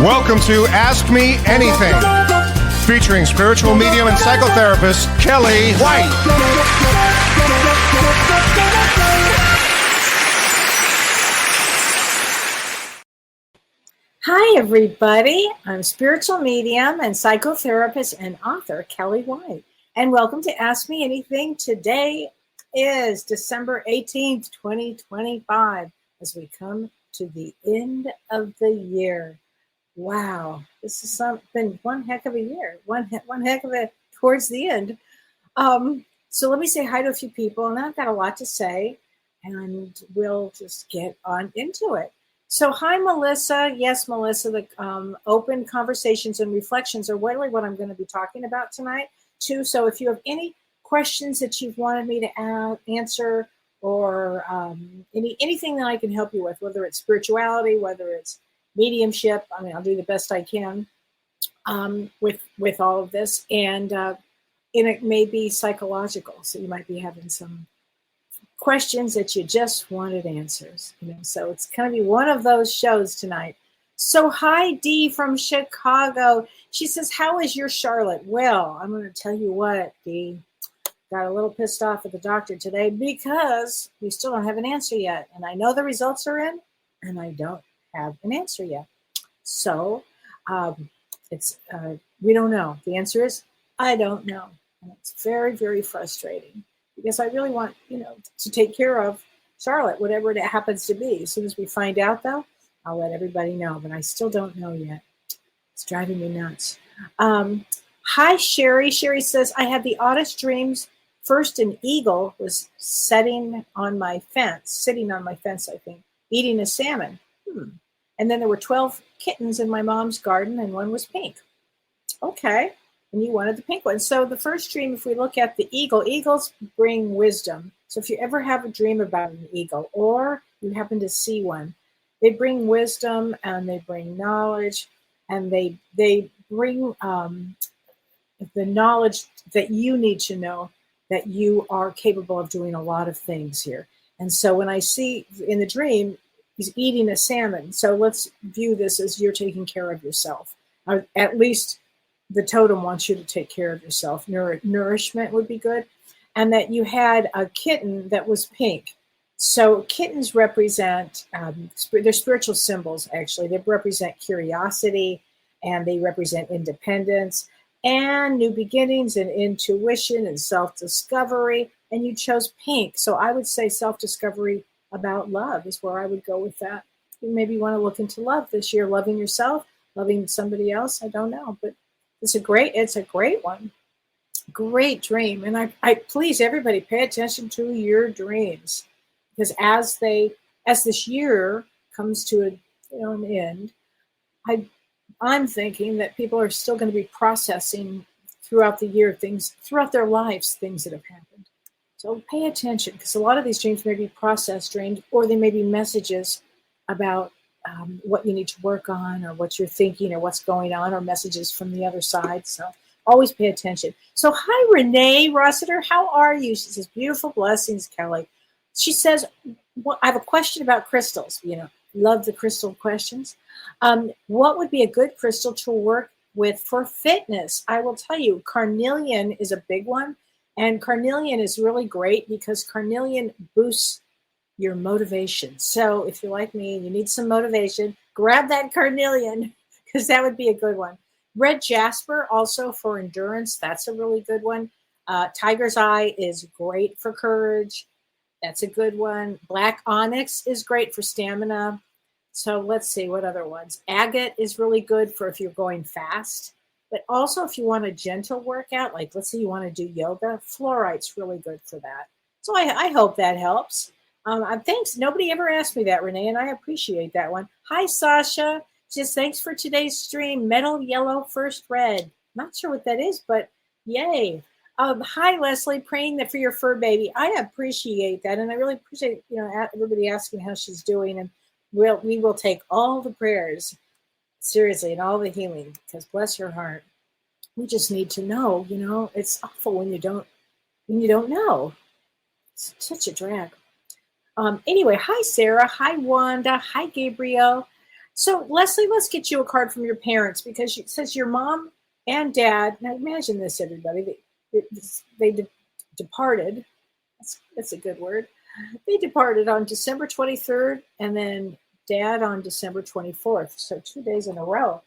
Welcome to Ask Me Anything, featuring spiritual medium and psychotherapist Kellee White. Hi, everybody. I'm spiritual medium and psychotherapist and author Kellee White, and welcome to Ask Me Anything. Today is December 18th, 2025, as we come to the end of the year. Wow, this has been one heck of a year, one heck of a towards the end. So let me say hi to a few people, and I've got a lot to say, and we'll just get on into it. So hi, Melissa. Yes, Melissa, the open conversations and reflections are really what I'm going to be talking about tonight, too. So if you have any questions that you've wanted me to answer, or anything that I can help you with, whether it's spirituality, whether it's mediumship, I mean, I'll do the best I can with all of this, and it may be psychological. So you might be having some questions that you just wanted answers. So it's going to be one of those shows tonight. So hi, Dee from Chicago. She says, "How is your Charlotte?" Well, I'm going to tell you what, Dee. Got a little pissed off at the doctor today because we still don't have an answer yet, and I know the results are in, and I don't have an answer yet. So we don't know. The answer is I don't know. And it's very, very frustrating because I really want, to take care of Charlotte, whatever it happens to be. As soon as we find out, though, I'll let everybody know, but I still don't know yet. It's driving me nuts. Hi, Sherry. Sherry says, "I had the oddest dreams. First, an eagle was sitting on my fence, I think, eating a salmon. And then there were 12 kittens in my mom's garden, and one was pink." Okay. And you wanted the pink one. So the first dream, if we look at the eagle, eagles bring wisdom. So if you ever have a dream about an eagle, or you happen to see one, they bring wisdom and they bring knowledge, and they bring the knowledge that you need to know that you are capable of doing a lot of things here. And so when I see in the dream, he's eating a salmon. So let's view this as you're taking care of yourself. At least the totem wants you to take care of yourself. Nourishment would be good. And that you had a kitten that was pink. So kittens represent, they're spiritual symbols, actually. They represent curiosity, and they represent independence and new beginnings and intuition and self-discovery. And you chose pink. So I would say self-discovery about love is where I would go with that. You maybe want to look into love this year, loving yourself, loving somebody else. I don't know, but it's a great one. Great dream. And I please everybody pay attention to your dreams, because as this year comes to an end, I'm thinking that people are still going to be processing throughout the year throughout their lives, things that have happened. So pay attention, because a lot of these dreams may be processed dreams, or they may be messages about what you need to work on, or what you're thinking, or what's going on, or messages from the other side. So always pay attention. So hi, Renee Rossiter. How are you? She says, "Beautiful blessings, Kellee." She says, I have a question about crystals. Love the crystal questions. What would be a good crystal to work with for fitness? I will tell you, carnelian is a big one. And carnelian is really great because carnelian boosts your motivation. So if you're like me and you need some motivation, grab that carnelian, because that would be a good one. Red jasper, also for endurance. That's a really good one. Tiger's eye is great for courage. That's a good one. Black onyx is great for stamina. So let's see what other ones. Agate is really good for if you're going fast. But also if you want a gentle workout, like let's say you want to do yoga, fluorite's really good for that. So I hope that helps. Thanks. Nobody ever asked me that, Renee, and I appreciate that one. Hi, Sasha. Just thanks for today's stream. Metal yellow, first red. Not sure what that is, but yay. Hi, Leslie. Praying that for your fur baby. I appreciate that, and I really appreciate everybody asking how she's doing. And we will take all the prayers seriously and all the healing, because bless her heart. We just need to know. It's awful when you don't know. It's such a drag. Anyway, hi, Sarah. Hi, Wanda. Hi, Gabriel. So Leslie, let's get you a card from your parents, because it says your mom and dad. Now imagine this, everybody. They departed. That's a good word. They departed on December 23rd, and then dad on December 24th. So 2 days in a row.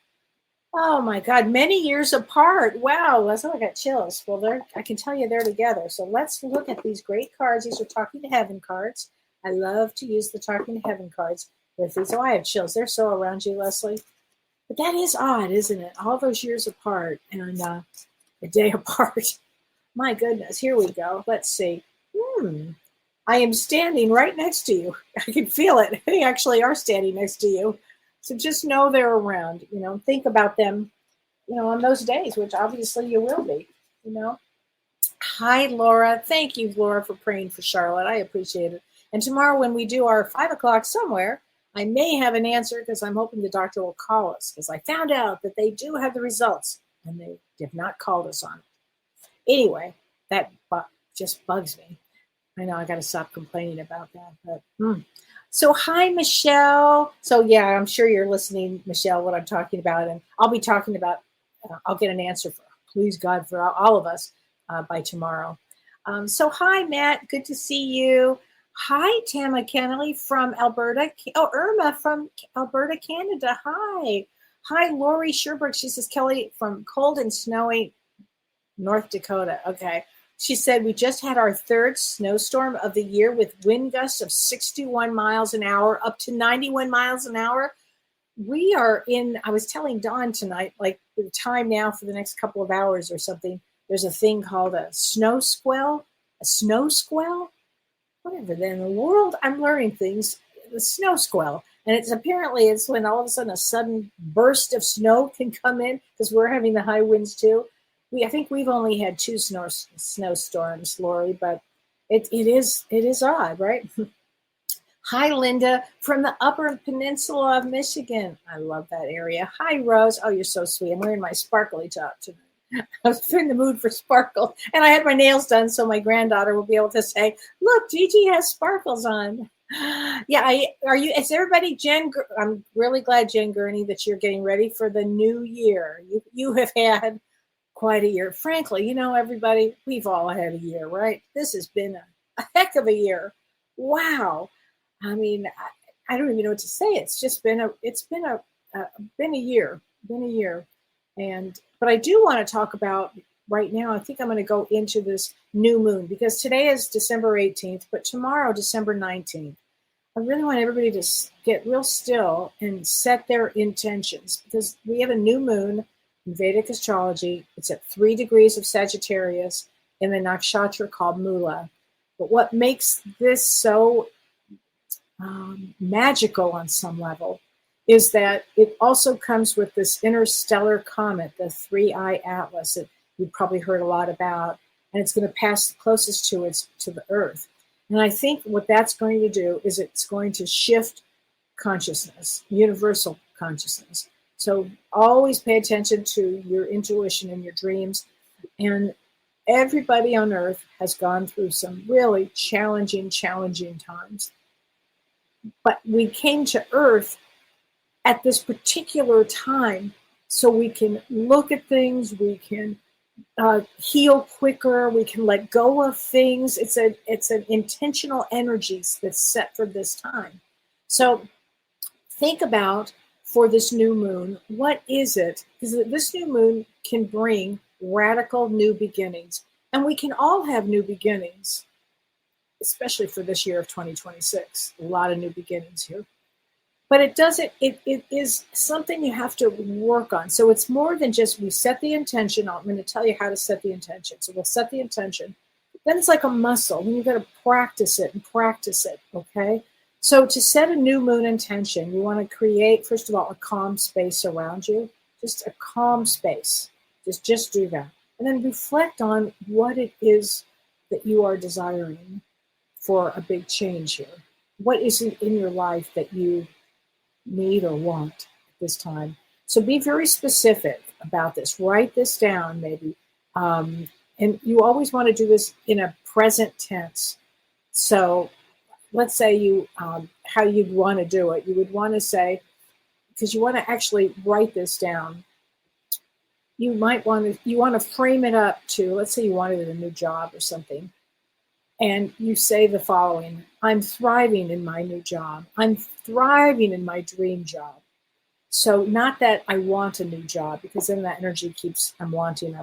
Oh my God, many years apart. Wow, that's I got chills. Well, I can tell you they're together. So let's look at these great cards. These are Talking to Heaven cards. I love to use the Talking to Heaven cards with these. Oh, I have chills. They're so around you, Leslie. But that is odd, isn't it? All those years apart and a day apart. My goodness, here we go. Let's see. I am standing right next to you. I can feel it. They actually are standing next to you. So just know they're around, think about them, on those days, which obviously you will be. Hi, Laura. Thank you, Laura, for praying for Charlotte. I appreciate it. And tomorrow when we do our 5 o'clock somewhere, I may have an answer, because I'm hoping the doctor will call us, because I found out that they do have the results and they have not called us on it. Anyway, that just bugs me. I know I got to stop complaining about that. But So hi, Michelle. So yeah, I'm sure you're listening, Michelle, what I'm talking about. And I'll be talking about, I'll get an answer for, please God, for all of us by tomorrow. So hi, Matt. Good to see you. Hi, Tama Kennelly from Alberta. Oh, Irma from Alberta, Canada. Hi. Hi, Lori Sherbrooke. She says, Kelly from cold and snowy North Dakota. Okay. She said, we just had our 3rd snowstorm of the year with wind gusts of 61 miles an hour, up to 91 miles an hour. We are I was telling Dawn tonight, like the time now for the next couple of hours or something, there's a thing called a snow squall, whatever then in the world. I'm learning things, the snow squall. And it's when all of a sudden a sudden burst of snow can come in, because we're having the high winds too. I think we've only had 2 snowstorms, Lori, but it is odd, right? Hi, Linda from the Upper Peninsula of Michigan. I love that area. Hi, Rose. Oh, you're so sweet. I'm wearing my sparkly top tonight. I was in the mood for sparkle, and I had my nails done, so my granddaughter will be able to say, "Look, Gigi has sparkles on." Yeah, is everybody, Jen? I'm really glad, Jen Gurney, that you're getting ready for the new year. You have had quite a year. Frankly, everybody, we've all had a year, right? This has been a heck of a year. Wow. I mean, I don't even know what to say. It's just been a year. But I do want to talk about right now. I think I'm going to go into this new moon, because today is December 18th, but tomorrow, December 19th, I really want everybody to get real still and set their intentions, because we have a new moon in Vedic astrology. It's at 3 degrees of Sagittarius in the nakshatra called Mula. But what makes this so magical on some level is that it also comes with this interstellar comet, the 3-eye atlas, that you've probably heard a lot about, and it's going to pass closest to the Earth. And I think what that's going to do is it's going to shift consciousness, universal consciousness. So always pay attention to your intuition and your dreams. And everybody on Earth has gone through some really challenging times. But we came to Earth at this particular time so we can look at things, we can heal quicker, we can let go of things. It's an intentional energy that's set for this time. So think about, for this new moon, what is it? Because this new moon can bring radical new beginnings. And we can all have new beginnings, especially for this year of 2026. A lot of new beginnings here. But it is something you have to work on. So it's more than just we set the intention. I'm going to tell you how to set the intention. So we'll set the intention. Then it's like a muscle. Then you've got to practice it, okay? So to set a new moon intention, you want to create, first of all, a calm space around you. Just a calm space. Just do that. And then reflect on what it is that you are desiring for a big change here. What is it in your life that you need or want at this time? So be very specific about this. Write this down, maybe. And you always want to do this in a present tense. So let's say how you'd want to do it. You would want to say, because you want to actually write this down. You want to frame it up to, let's say you wanted a new job or something, and you say the following: I'm thriving in my new job. I'm thriving in my dream job. So not that I want a new job, because then that energy keeps, I'm wanting.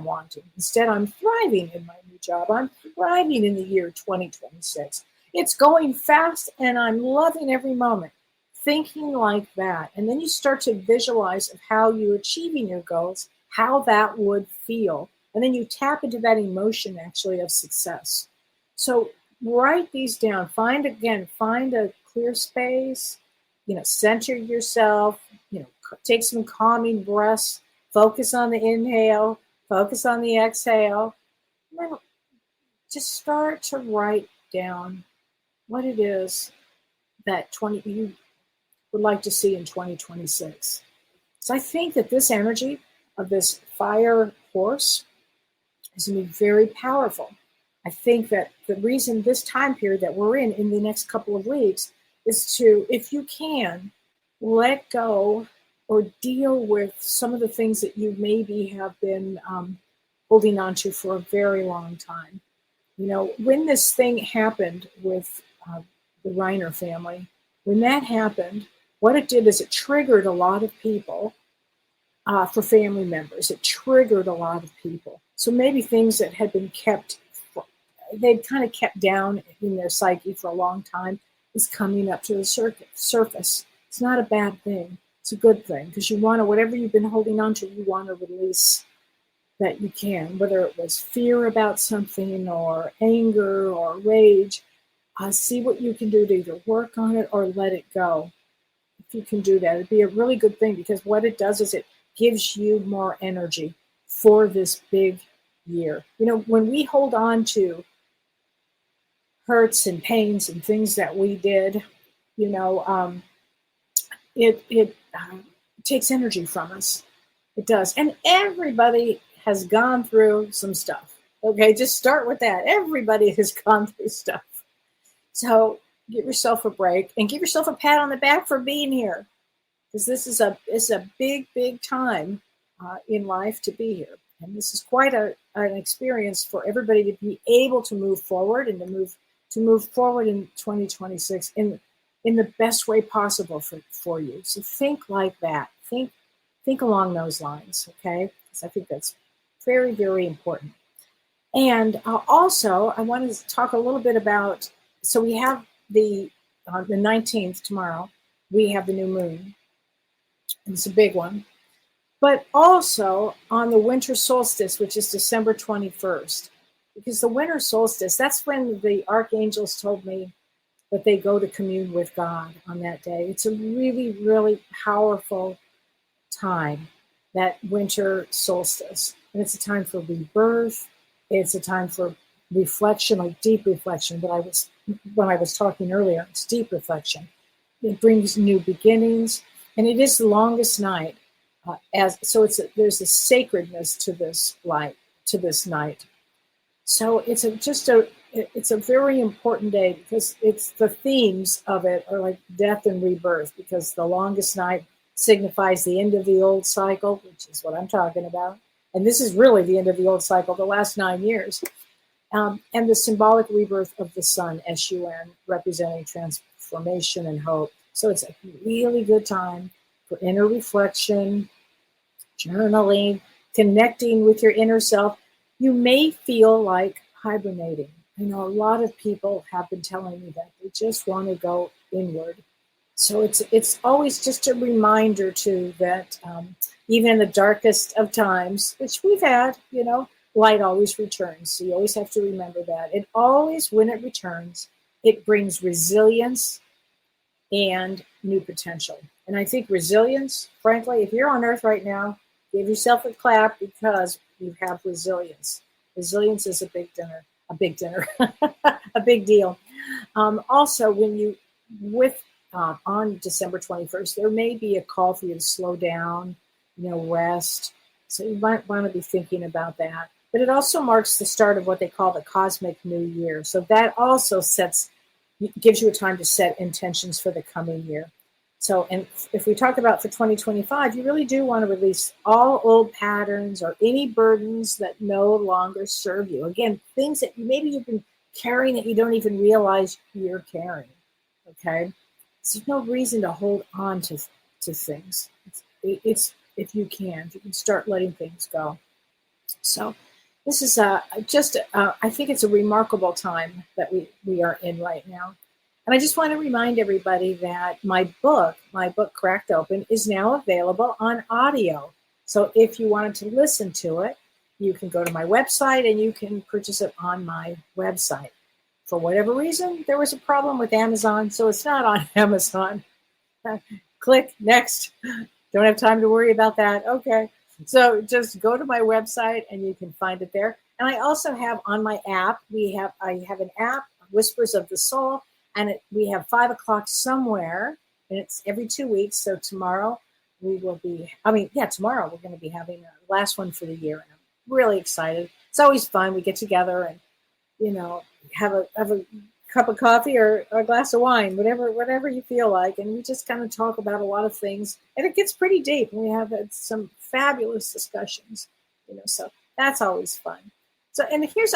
Instead, I'm thriving in my new job. I'm thriving in the year 2026. It's going fast and I'm loving every moment. Thinking like that. And then you start to visualize of how you're achieving your goals, how that would feel. And then you tap into that emotion actually of success. So write these down. Find a clear space, center yourself, take some calming breaths, focus on the inhale, focus on the exhale. And then just start to write down what it is that you would like to see in 2026. So I think that this energy of this fire horse is going to be very powerful. I think that the reason this time period that we're in the next couple of weeks, is to, if you can, let go or deal with some of the things that you maybe have been holding on to for a very long time. When this thing happened with the Reiner family, when that happened, what it did is it triggered a lot of people for family members. It triggered a lot of people. So maybe things that had been they'd kind of kept down in their psyche for a long time is coming up to the surface. It's not a bad thing. It's a good thing, because you want to, whatever you've been holding on to, you want to release that you can, whether it was fear about something or anger or rage. See what you can do to either work on it or let it go. If you can do that, it'd be a really good thing, because what it does is it gives you more energy for this big year. When we hold on to hurts and pains and things that we did, it takes energy from us. It does. And everybody has gone through some stuff. Okay, just start with that. Everybody has gone through stuff. So give yourself a break and give yourself a pat on the back for being here, because this is a big, big time in life to be here. And this is quite an experience for everybody to be able to move forward and to move forward in 2026 in the best way possible for you. So think like that. Think along those lines, okay? Because I think that's very, very important. And also, I wanted to talk a little bit about, so we have the 19th tomorrow, we have the new moon. And it's a big one. But also on the winter solstice, which is December 21st, because the winter solstice, that's when the archangels told me that they go to commune with God on that day. It's a really, really powerful time, that winter solstice. And it's a time for rebirth. It's a time for reflection, like deep reflection. But when I was talking earlier, it's deep reflection. It brings new beginnings, and it is the longest night. There's a sacredness to this light, to this night. So it's a very important day, because it's the themes of it are like death and rebirth, because the longest night signifies the end of the old cycle, which is what I'm talking about. And this is really the end of the old cycle, the last 9 years. And the symbolic rebirth of the sun, S-U-N, representing transformation and hope. So it's a really good time for inner reflection, journaling, connecting with your inner self. You may feel like hibernating. I know a lot of people have been telling me that they just want to go inward. So it's always just a reminder too that even in the darkest of times, which we've had, light always returns. So you always have to remember that. It always, when it returns, it brings resilience and new potential. And I think resilience, frankly, if you're on Earth right now, give yourself a clap, because you have resilience. Resilience is a big deal. Also, on December 21st, there may be a call for you to slow down, rest. So you might want to be thinking about that. But it also marks the start of what they call the cosmic new year. So that also gives you a time to set intentions for the coming year. So, and if we talk about for 2025, you really do want to release all old patterns or any burdens that no longer serve you. Again, things that maybe you've been carrying that you don't even realize you're carrying. Okay, so there's no reason to hold on to things. It's if you can start letting things go. So this is I think it's a remarkable time that we are in right now. And I just want to remind everybody that my book Cracked Open, is now available on audio. So if you wanted to listen to it, you can go to my website and you can purchase it on my website. For whatever reason, there was a problem with Amazon, so it's not on Amazon. Click next. Don't have time to worry about that. Okay. So just go to my website and you can find it there. And I also have on my app, I have an app, Whispers of the Soul, and we have 5 o'clock somewhere, and it's every 2 weeks. So tomorrow tomorrow we're going to be having the last one for the year. And I'm really excited. It's always fun. We get together and, have a cup of coffee or a glass of wine, whatever you feel like. And we just kind of talk about a lot of things, and it gets pretty deep. And we have some fabulous discussions, so that's always fun. So, and here's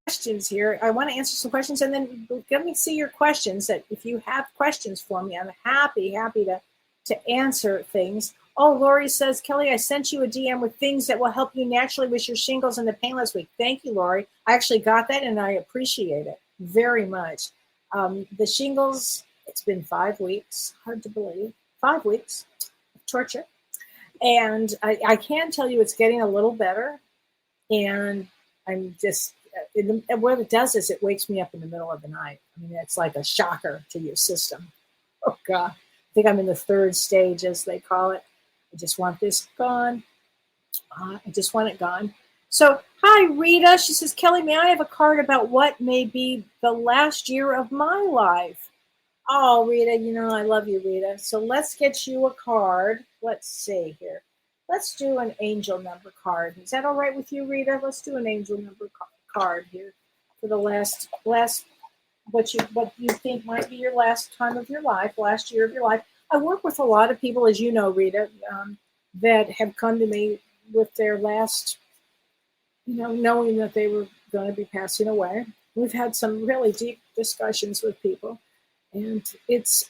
questions here. I want to answer some questions, and then let me see your questions. That if you have questions for me, I'm happy to answer things. Oh, Lori says, Kelly, I sent you a DM with things that will help you naturally with your shingles in the painless week. Thank you, Lori. I actually got that, and I appreciate it very much. The shingles, it's been 5 weeks. Hard to believe. 5 weeks of torture. And I can tell you it's getting a little better. And I'm just, what it does is it wakes me up in the middle of the night. I mean, it's like a shocker to your system. Oh, God. I think I'm in the 3rd stage, as they call it. I just want this gone. I just want it gone. So, hi, Rita. She says, Kelly, may I have a card about what may be the last year of my life? Oh, Rita, I love you, Rita. So let's get you a card. Let's see here. Let's do an angel number card. Is that all right with you, Rita? Let's do an angel number card here for the last what you think might be your last time of your life, last year of your life. I work with a lot of people, as you know, Rita, that have come to me with their last, knowing that they were going to be passing away. We've had some really deep discussions with people, and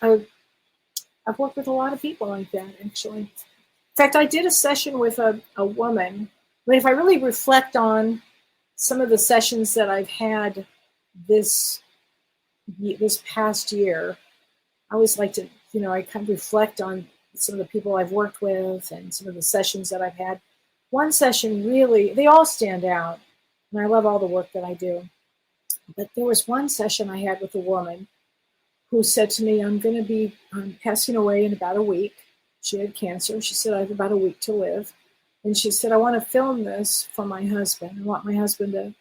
I've worked with a lot of people like that, actually. In fact, I did a session with a woman. But if I really reflect on some of the sessions that I've had this past year, I always like to, I kind of reflect on some of the people I've worked with and some of the sessions that I've had. One session really, they all stand out, and I love all the work that I do. But there was one session I had with a woman who said to me, I'm going to be passing away in about a week. She had cancer. She said, I have about a week to live. And she said, I want to film this for my husband. I want my husband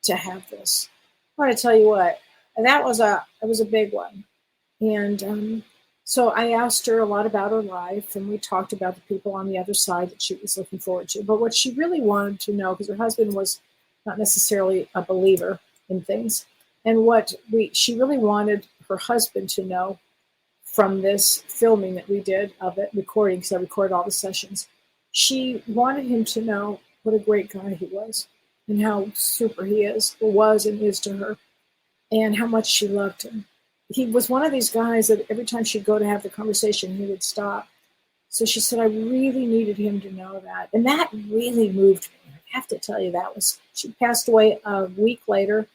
to have this. I want to tell you what, it was a big one. And so I asked her a lot about her life, and we talked about the people on the other side that she was looking forward to. But what she really wanted to know, because her husband was not necessarily a believer in things, and she really wanted her husband to know from this filming that we did of it, recording, because I recorded all the sessions, she wanted him to know what a great guy he was and how super he was and is to her, and how much she loved him. He was one of these guys that every time she'd go to have the conversation, he would stop. So she said, I really needed him to know that. And that really moved me. I have to tell you, she passed away a week later.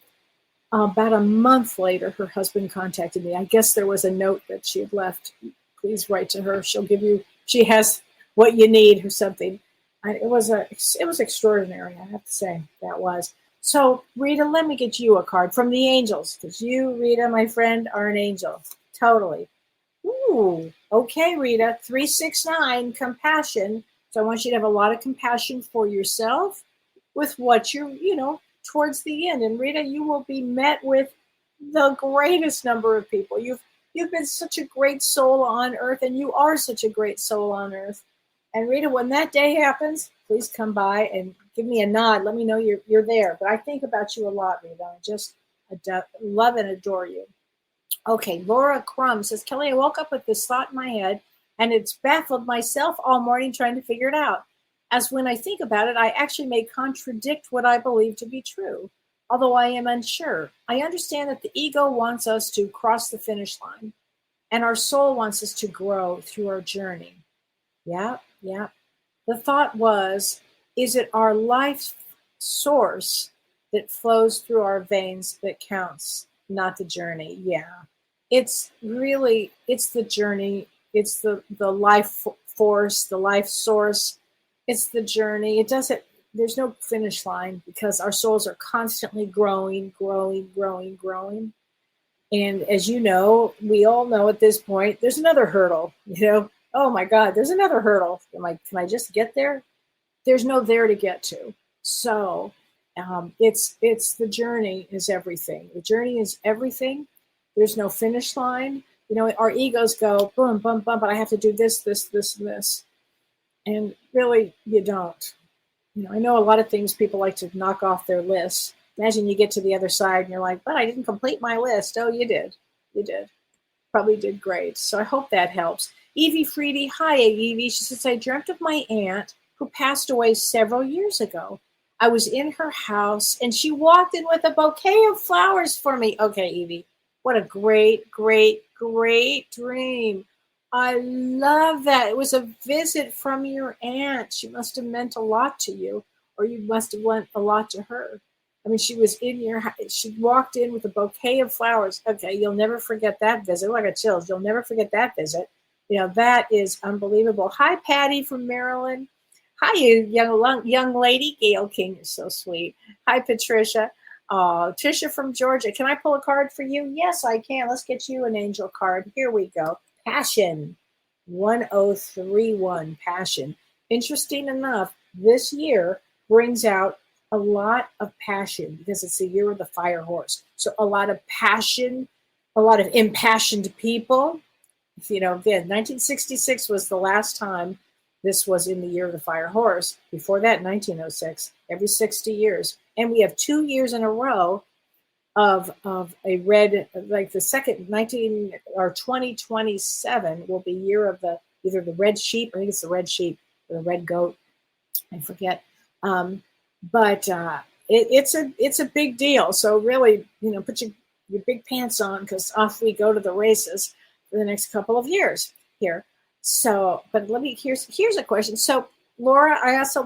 About a month later, her husband contacted me. I guess there was a note that she had left. Please write to her. She has what you need or something. It was extraordinary, I have to say, that was. So, Rita, let me get you a card from the angels, because you, Rita, my friend, are an angel. Totally. Ooh, okay, Rita. 369, compassion. So I want you to have a lot of compassion for yourself with what you're, towards the end. And Rita, you will be met with the greatest number of people. You've been such a great soul on earth, and you are such a great soul on earth. And Rita, when that day happens, please come by and give me a nod. Let me know you're there. But I think about you a lot, Rita. I just love and adore you. Okay, Laura Crum says, Kellee, I woke up with this thought in my head and it's baffled myself all morning trying to figure it out. As when I think about it, I actually may contradict what I believe to be true, although I am unsure. I understand that the ego wants us to cross the finish line and our soul wants us to grow through our journey. Yeah, yeah. The thought was, is it our life source that flows through our veins that counts, not the journey? Yeah. It's the journey. It's the life force, the life source. It's the journey. It doesn't, there's no finish line because our souls are constantly growing, growing, growing, growing. And as you know, we all know at this point, there's another hurdle, oh my God, there's another hurdle. Can I just get there? There's no there to get to. So it's the journey is everything. The journey is everything. There's no finish line. Our egos go boom, boom, boom, but I have to do this, this, this, and this. And really, you don't. I know a lot of things people like to knock off their lists. Imagine you get to the other side and you're like, but I didn't complete my list. Oh, you did. You did. Probably did great. So I hope that helps. Evie Freedy, hi Evie. She says, I dreamt of my aunt who passed away several years ago. I was in her house and she walked in with a bouquet of flowers for me. Okay, Evie, what a great, great, great dream. I love that. It was a visit from your aunt. She must have meant a lot to you, or you must have meant a lot to her. I mean, she was in your house. She walked in with a bouquet of flowers. Okay, you'll never forget that visit. Oh, I got chills. You'll never forget that visit. That is unbelievable. Hi, Patty from Maryland. Hi, you young lady. Gail King is so sweet. Hi, Patricia. Tricia from Georgia. Can I pull a card for you? Yes, I can. Let's get you an angel card. Here we go. Passion. 1031. Passion. Interesting enough, this year brings out a lot of passion because it's the year of the fire horse. So a lot of passion, a lot of impassioned people. Again, 1966 was the last time this was in the year of the fire horse. Before that, 1906, every 60 years. And we have 2 years in a row of a red, like the second 2027 will be year of either the red sheep, I think it's the red sheep or the red goat, I forget. But it's a big deal. So really, put your big pants on because off we go to the races for the next couple of years here. So, but here's a question. So Laura,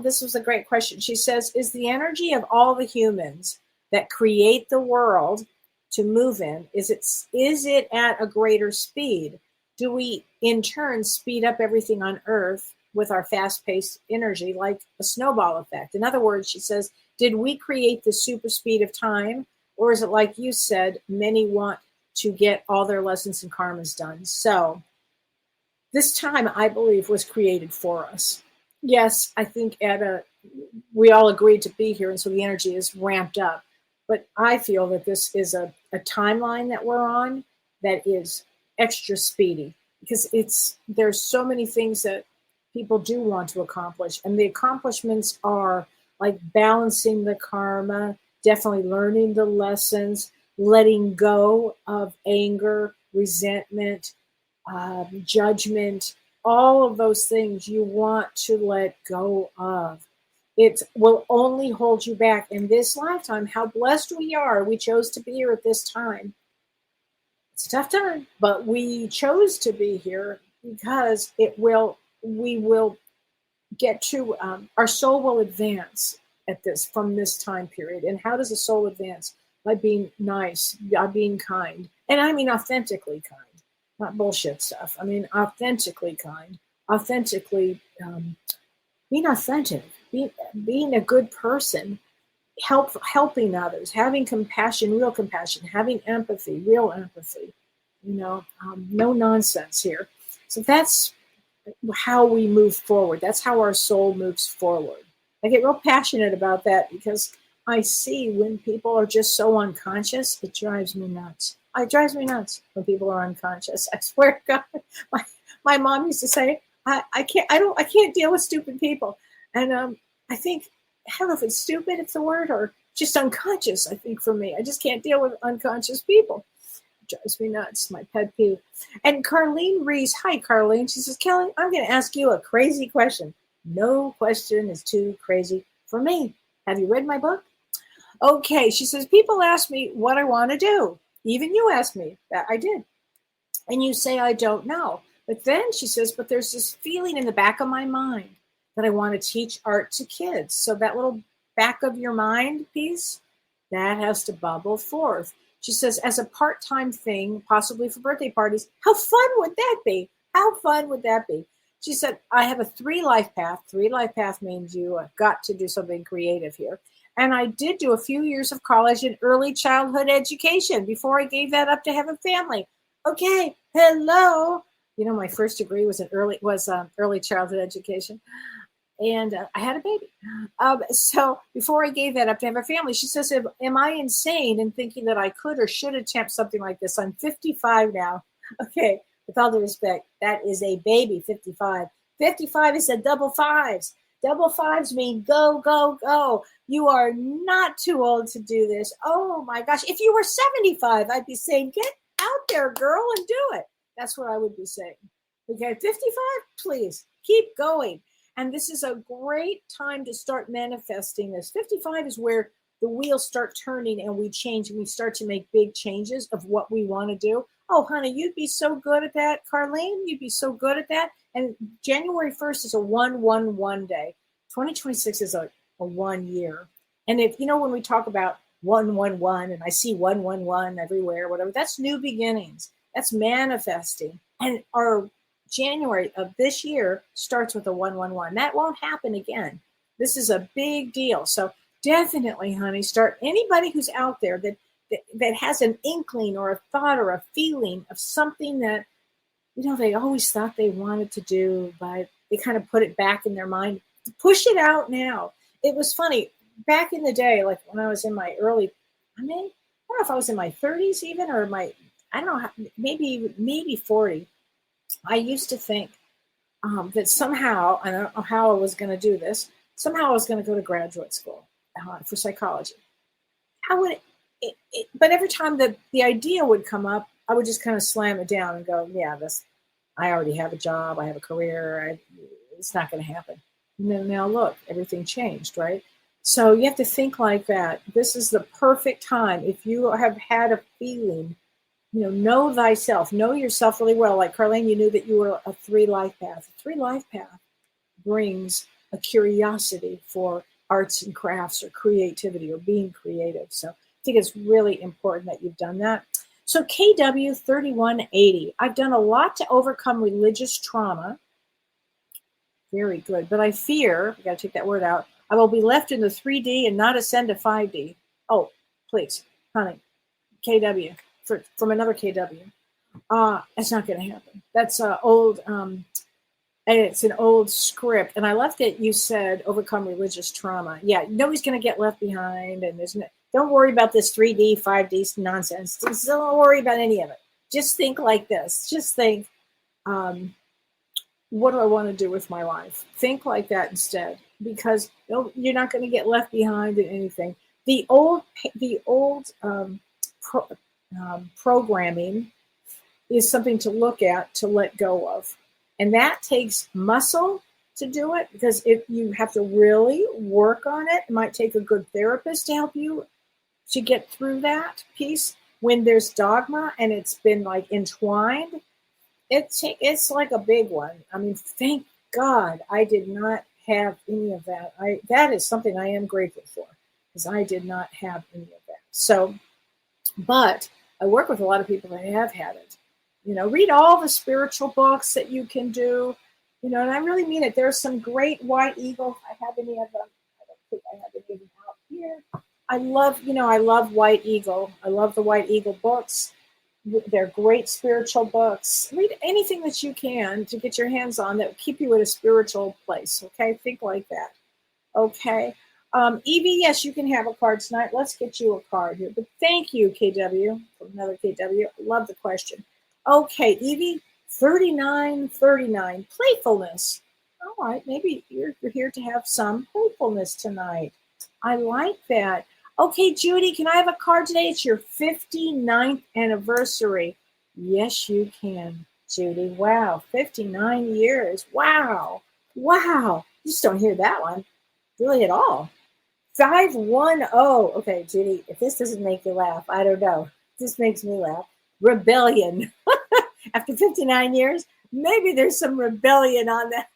this was a great question. She says, is the energy of all the humans that create the world to move in, is it at a greater speed? Do we in turn speed up everything on Earth with our fast-paced energy like a snowball effect? In other words, she says, did we create the super speed of time, or is it like you said, many want to get all their lessons and karmas done? So this time, I believe, was created for us. Yes, I think we all agreed to be here, and so the energy is ramped up. But I feel that this is a timeline that we're on that is extra speedy because there's so many things that people do want to accomplish. And the accomplishments are like balancing the karma, definitely learning the lessons, letting go of anger, resentment, judgment, all of those things you want to let go of. It will only hold you back in this lifetime. How blessed we are. We chose to be here at this time. It's a tough time, but we chose to be here because we will get to, our soul will advance from this time period. And how does a soul advance? By being nice, by being kind. And I mean authentically kind, not bullshit stuff. I mean authentically kind, authentically being authentic, being a good person, helping others, having compassion, real compassion, having empathy, real empathy, no nonsense here. So that's how we move forward. That's how our soul moves forward. I get real passionate about that because I see when people are just so unconscious, it drives me nuts. It drives me nuts when people are unconscious. I swear to God, my mom used to say, I can't deal with stupid people. And I don't know if it's stupid, it's the word, or just unconscious. I think for me, I just can't deal with unconscious people. drives me nuts. My pet peeve. And Carlene Reese, hi Carlene. She says, Kelly, I'm going to ask you a crazy question. No question is too crazy for me. Have you read my book? Okay, she says, people ask me what I want to do. Even you asked me that. I did. And you say, I don't know. But then she says, but there's this feeling in the back of my mind that I want to teach art to kids. So that little back of your mind piece, that has to bubble forth. She says, as a part-time thing, possibly for birthday parties, how fun would that be? How fun would that be? She said, I have a 3-life path. 3-life path means you have got to do something creative here. And I did do a few years of college in early childhood education before I gave that up to have a family. Okay, hello. You know, my first degree was early childhood education. And I had a baby. So before I gave that up to have a family, she says, am I insane in thinking that I could or should attempt something like this? I'm 55 now. Okay, with all due respect, that is a baby, 55. 55 is a double fives. Double fives mean go, go, go. You are not too old to do this. Oh my gosh. If you were 75, I'd be saying, get out there, girl, and do it. That's what I would be saying. Okay, 55, please keep going. And this is a great time to start manifesting this. 55 is where the wheels start turning and we change and we start to make big changes of what we want to do. Oh, honey, you'd be so good at that. Carlene, you'd be so good at that. And January 1st is a 111 day. 2026 is a 1 year. And if, you know, when we talk about 111 and I see 111 everywhere, whatever, that's new beginnings. That's manifesting. And our January of this year starts with a 111. That won't happen again. This is a big deal. So definitely, honey, start. Anybody who's out there that has an inkling or a thought or a feeling of something that, you know, they always thought they wanted to do, but they kind of put it back in their mind. Push it out now. It was funny. Back in the day, like when I was in my early, I don't know if I was in my 30s even, or I don't know, maybe 40. I used to think that somehow, I don't know how I was going to do this, somehow I was going to go to graduate school for psychology. But every time the idea would come up, I would just kind of slam it down and go, yeah, I already have a job, I have a career, it's not going to happen. Now look, everything changed, right? So you have to think like that. This is the perfect time. If you have had a feeling, you know thyself, know yourself really well. Like Carlene, you knew that you were a 3-life path. A 3-life path brings a curiosity for arts and crafts or creativity or being creative. So I think it's really important that you've done that. So KW 3180, I've done a lot to overcome religious trauma. Very good. But I fear, I got to take that word out, I will be left in the 3D and not ascend to 5D. Oh, please, honey, KW. From another KW. It's not going to happen. That's old. It's an old script. And I love that you said overcome religious trauma. Yeah, nobody's going to get left behind. And don't worry about this 3D, 5D nonsense. Don't worry about any of it. Just think like this. Just think, what do I want to do with my life? Think like that instead, because you're not going to get left behind in anything. The old programming is something to look at, to let go of. And that takes muscle to do it, because you have to really work on it. It might take a good therapist to help you to get through that piece. When there's dogma and it's been like entwined, it's like a big one. I mean, thank God I did not have any of that. That is something I am grateful for, because I did not have any of that. So, but I work with a lot of people that have had it. You know, read all the spiritual books that you can do. You know, and I really mean it. There's some great White Eagle. If I have any of them. I don't think I have any of them out here. I love White Eagle. I love the White Eagle books. They're great spiritual books. Read anything that you can to get your hands on that will keep you in a spiritual place. Okay, think like that. Okay. Evie, yes, you can have a card tonight. Let's get you a card here. But thank you, KW, from another KW. I love the question. Okay, Evie, 3939, playfulness. All right, maybe you're here to have some playfulness tonight. I like that. Okay, Judy, can I have a card today? It's your 59th anniversary. Yes, you can, Judy. Wow, 59 years. Wow. Wow. You just don't hear that one really at all. 510. Okay, Judy, if this doesn't make you laugh, I don't know. This makes me laugh. Rebellion. After 59 years, maybe there's some rebellion on that.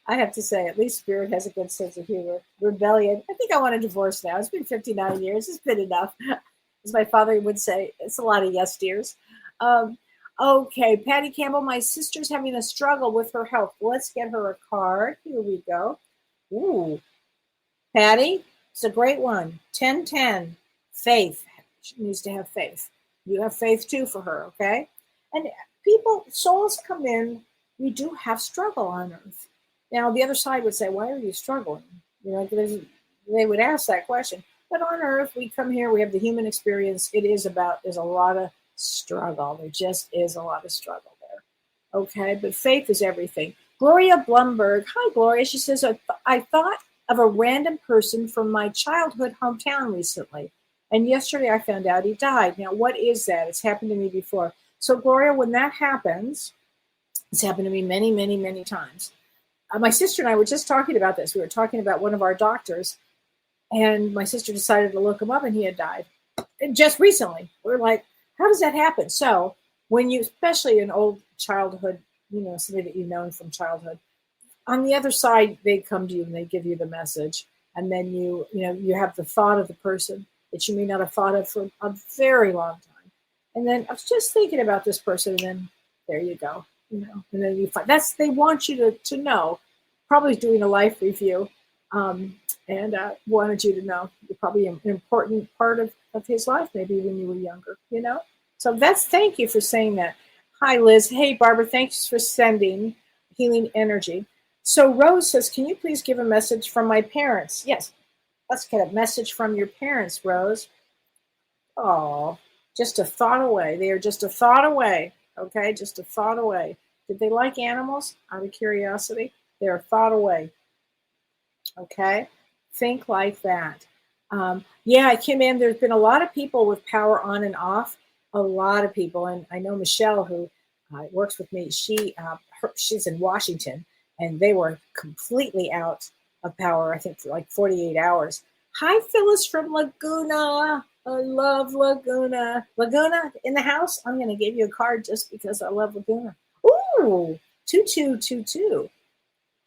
I have to say, at least Spirit has a good sense of humor. Rebellion. I think I want a divorce now. It's been 59 years. It's been enough. As my father would say, it's a lot of yes, dears. Okay, Patty Campbell, my sister's having a struggle with her health. Let's get her a card. Here we go. Ooh, Patty, it's a great one. 1010. Faith. She needs to have faith. You have faith too for her, okay? And people, souls come in, we do have struggle on earth. Now, the other side would say, why are you struggling? You know, they would ask that question. But on earth, we come here, we have the human experience. There's a lot of struggle. There just is a lot of struggle there. Okay, but faith is everything. Gloria Blumberg. Hi, Gloria. She says, I thought of a random person from my childhood hometown recently. And yesterday I found out he died. Now, what is that? It's happened to me before. So, Gloria, when that happens, it's happened to me many, many, many times. My sister and I were just talking about this. We were talking about one of our doctors, and my sister decided to look him up, and he had died. And just recently. We're like, how does that happen? So, when you, especially an old childhood, you know, somebody that you've known from childhood, on the other side, they come to you and they give you the message. And then you have the thought of the person that you may not have thought of for a very long time. And then I was just thinking about this person, and then there you go. You know, and then you find they want you to know, probably doing a life review, and wanted you to know you're probably an important part of his life, maybe when you were younger, you know? So thank you for saying that. Hi, Liz. Hey, Barbara, thanks for sending healing energy. So Rose says, can you please give a message from my parents? Yes, let's get a message from your parents, Rose. Oh, just a thought away. They are just a thought away. Okay, just a thought away. Did they like animals? Out of curiosity, they're a thought away. Okay, think like that. Yeah, Kim Ann, there's been a lot of people with power on and off. A lot of people, and I know Michelle, who works with me. She's in Washington, and they were completely out of power. I think for like 48 hours. Hi, Phyllis from Laguna. I love Laguna. Laguna in the house. I'm going to give you a card just because I love Laguna. Ooh, 2222.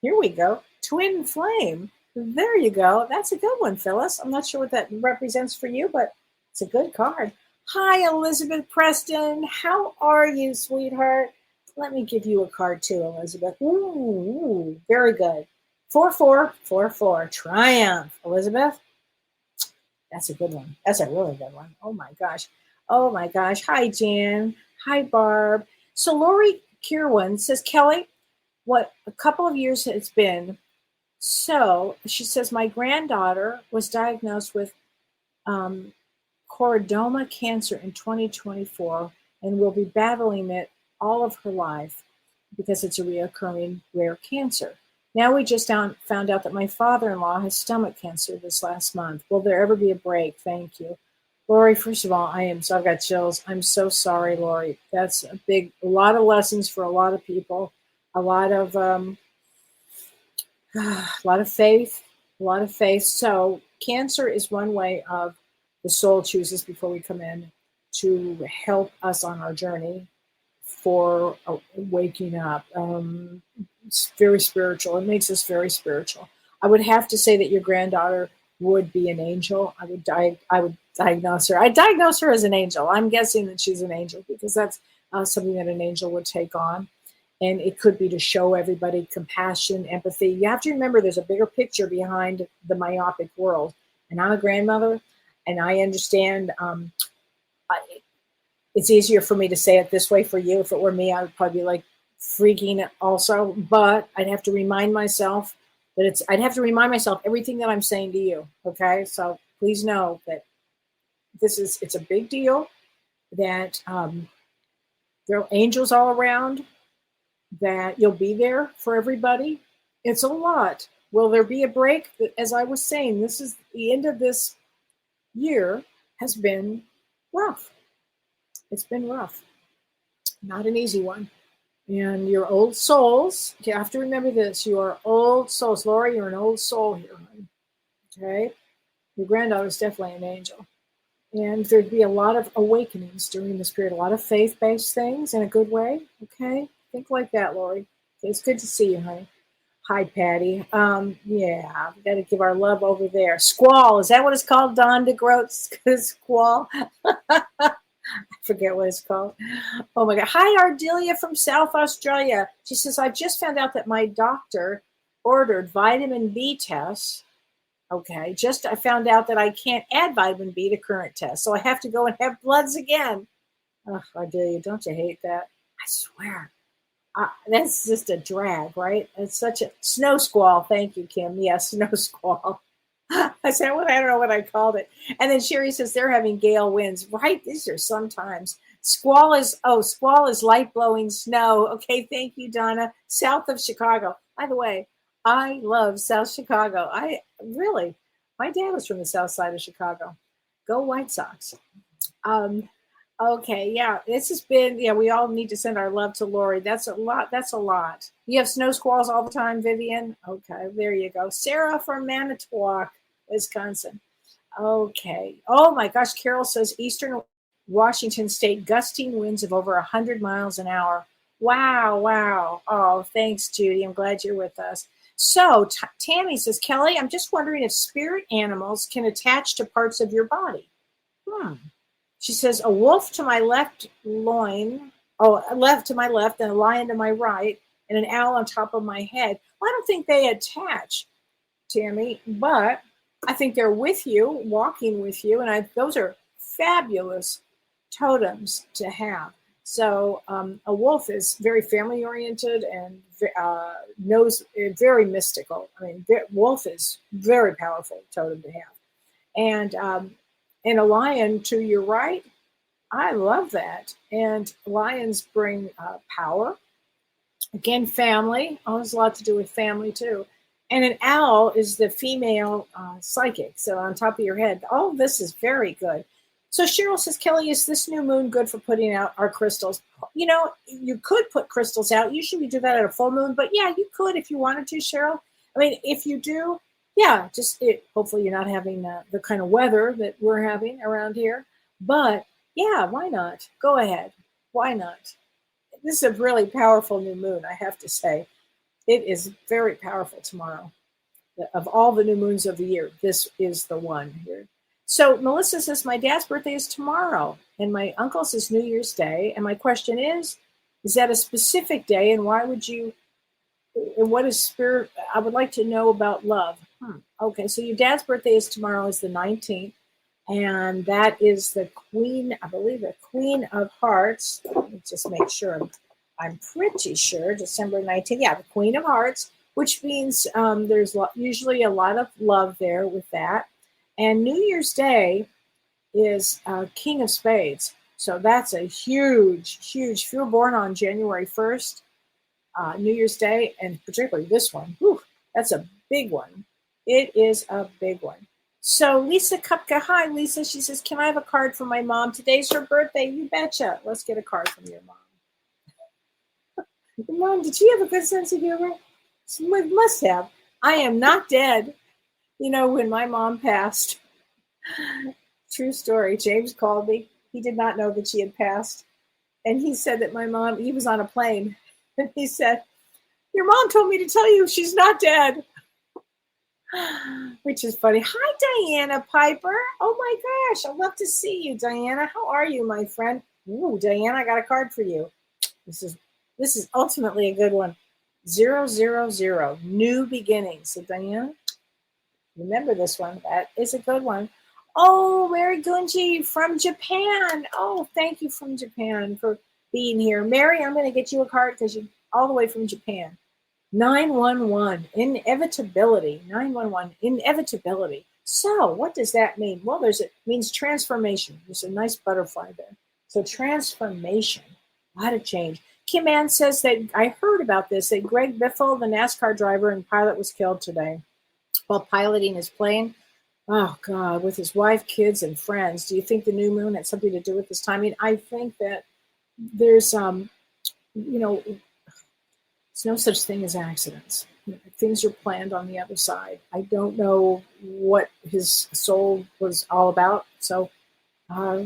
Here we go. Twin flame. There you go. That's a good one, Phyllis. I'm not sure what that represents for you, but it's a good card. Hi, Elizabeth Preston. How are you, sweetheart? Let me give you a card too, Elizabeth. Ooh, very good. 4444. Triumph. Elizabeth? That's a good one. That's a really good one. Oh my gosh. Oh my gosh. Hi, Jan. Hi, Barb. So Lori Kirwan says, Kelly, what a couple of years it's been. So she says, my granddaughter was diagnosed with choroidoma cancer in 2024 and will be battling it all of her life because it's a reoccurring rare cancer. Now we just found out that my father-in-law has stomach cancer this last month. Will there ever be a break? Thank you. Lori, first of all, I've got chills. I'm so sorry, Lori. That's a lot of lessons for a lot of people, a lot of faith, So cancer is one way of the soul chooses before we come in to help us on our journey for waking up. It's very spiritual. It makes us very spiritual. I would have to say that your granddaughter would be an angel. I would diagnose her. I diagnose her as an angel. I'm guessing that she's an angel because that's something that an angel would take on. And it could be to show everybody compassion, empathy. You have to remember there's a bigger picture behind the myopic world. And I'm a grandmother, and I understand it's easier for me to say it this way for you. If it were me, I would probably be like freaking also. But I'd have to remind myself everything that I'm saying to you. Okay, so please know that it's a big deal. That there are angels all around. That you'll be there for everybody. It's a lot Will there be a break? As I was saying, this is the end of this year has been rough. It's been rough. Not an easy one. And your old souls, you have to remember this, you are old souls. Lori, you're an old soul here, honey. Okay? Your granddaughter's definitely an angel. And there'd be a lot of awakenings during this period, a lot of faith-based things in a good way. Okay? Think like that, Lori. Okay, it's good to see you, honey. Hi, Patty. Yeah, we got to give our love over there. Squall, is that what it's called? Don DeGroat Squall? I forget what it's called. Oh my God. Hi, Ardelia from South Australia. She says, I've just found out that my doctor ordered vitamin B tests. Okay. I found out that I can't add vitamin B to current tests. So I have to go and have bloods again. Oh, Ardelia, don't you hate that? I swear. That's just a drag, right? It's such a snow squall. Thank you, Kim. Yes, snow squall. I said, well, I don't know what I called it. And then Sherry says they're having gale winds. Right? These are sometimes. Squall is light blowing snow. Okay, thank you, Donna. South of Chicago. By the way, I love South Chicago. My dad was from the south side of Chicago. Go White Sox. Okay, yeah, this has been, we all need to send our love to Lori. That's a lot. You have snow squalls all the time, Vivian? Okay, there you go. Sarah from Manitowoc, Wisconsin. Okay. Oh my gosh, Carol says Eastern Washington State gusting winds of over 100 miles an hour. Wow. Oh, thanks, Judy. I'm glad you're with us. So Tammy says, Kelly, I'm just wondering if spirit animals can attach to parts of your body. She says, a wolf to my left loin, left to my left, and a lion to my right, and an owl on top of my head. Well, I don't think they attach, Tammy, but I think they're with you, walking with you, and those are fabulous totems to have. So a wolf is very family-oriented and knows very mystical. I mean, wolf is very powerful totem to have. And a lion to your right, I love that. And lions bring power. Again, family. Oh, there's a lot to do with family too. And an owl is the female psychic. So on top of your head. All of this is very good. So Cheryl says, Kelly, is this new moon good for putting out our crystals? You could put crystals out. Usually we do that at a full moon. But yeah, you could if you wanted to, Cheryl. I mean, if you do, yeah, hopefully you're not having the kind of weather that we're having around here. But yeah, why not? Go ahead. Why not? This is a really powerful new moon, I have to say. It is very powerful tomorrow. Of all the new moons of the year, this is the one here. So Melissa says, my dad's birthday is tomorrow, and my uncle's is New Year's Day. And my question is that a specific day, and why would you, and what is spirit? I would like to know about love. Okay, so your dad's birthday is tomorrow, is the 19th, and that is the Queen, I believe the Queen of Hearts. Let me just make sure. I'm pretty sure December 19th. Yeah, the Queen of Hearts, which means there's usually a lot of love there with that. And New Year's Day is King of Spades. So that's a huge. If you were born on January 1st, New Year's Day, and particularly this one, that's a big one. It is a big one. So Lisa Kupka, hi Lisa. She says, can I have a card from my mom? Today's her birthday. You betcha. Let's get a card from your mom. Your mom, did she have a good sense of humor? She must have. I am not dead. When my mom passed, true story, James called me. He did not know that she had passed. And he said that he was on a plane. And he said, your mom told me to tell you she's not dead. Which is funny. Hi, Diana Piper. Oh my gosh, I'd love to see you, Diana. How are you, my friend? Ooh, Diana, I got a card for you. This is ultimately a good one. 000, new beginnings. So Diana, remember this one. That is a good one. Oh, Mary Gunji from Japan. Oh, thank you from Japan for being here. Mary, I'm going to get you a card because you're all the way from Japan. 911, inevitability. 911, inevitability. So what does that mean? Well, it means transformation. There's a nice butterfly there. So transformation, a lot of change. Kim Ann says that I heard about this, that Greg Biffle, the NASCAR driver and pilot, was killed today. while piloting his plane. Oh God, with his wife, kids, and friends. Do you think the new moon had something to do with this timing? I think that there's, you know, there's no such thing as accidents. Things are planned on the other side. I don't know what his soul was all about. So uh,